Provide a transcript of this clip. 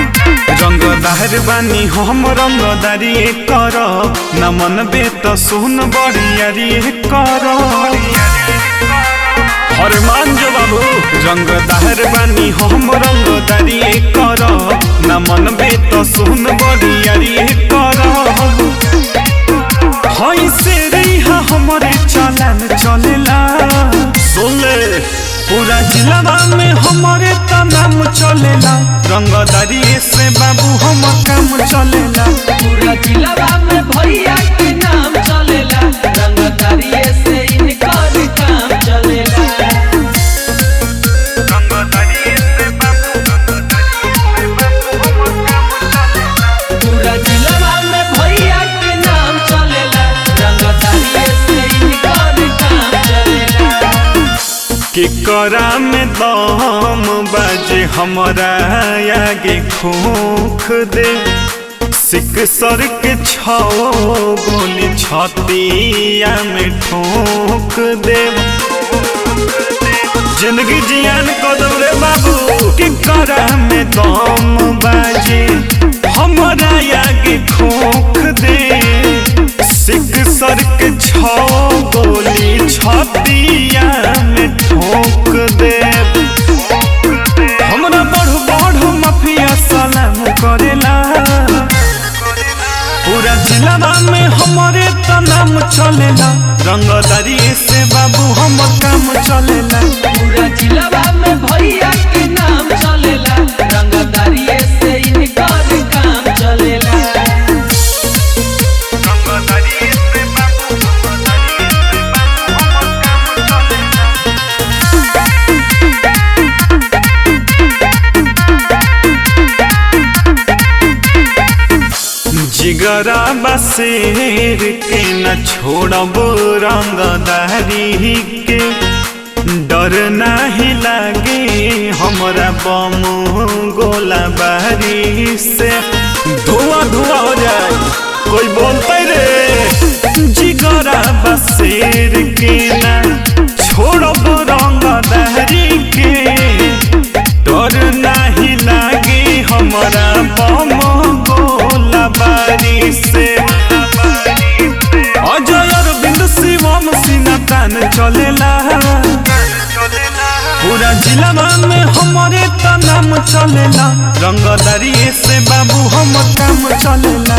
रंगदार बानी हम रंगदारी कर न मन बे तो सुन बड़ियारी कर हरमान जो बाबू रंगदार बानी हम रंगदारी कर न मन बे तो सुन बड़ियारी कर हई से रहा हमारे चलन चलेला सुन ले पूरा जिला में हमारे तो नाम चलेला रंगदारी से बाबू हम काम चलेला पूरा जिला में भैया के नाम चलेला रंगदारी से इनकर काम चलेला पूरा जिला में भैया के नाम चलेला रंगदारी से इनकर काम चलेला केकरा में दम बाजे हमरा आगे खोख दे सिक सर के छो गोली छतिया में ठोक दे जिंदगी जियान कदम रे बाबू केकरा में दम बाजे हमरा आगे खोख दे सिक सर के छो गोली छतिया में ठोक दे हमरा बढ़ बढ़ माफिया सलाम करेला पूरा जिला में हमारे तो नाम चलेला रंगदारी से बाबू हम काम चलेला पूरा जिला में भैया के नाम चलेला रंगदारी से इनकर काम चलेला जिगरा बसेर के न छोड़ब रंगदारी के डर नहीं लागे हमरा बम गोला बारी से धुआं धुआं हो जाए कोई बोलते रे जिगरा बसेर के न छोड़ब रंगदारी के डर नहीं लागे हमरा बम बारी से अजय अरविंद शिवम सिन्हा तान चलेला पूरा जिला में हमारे तो नाम चलेला रंगदारी से बाबू हम काम चलेला।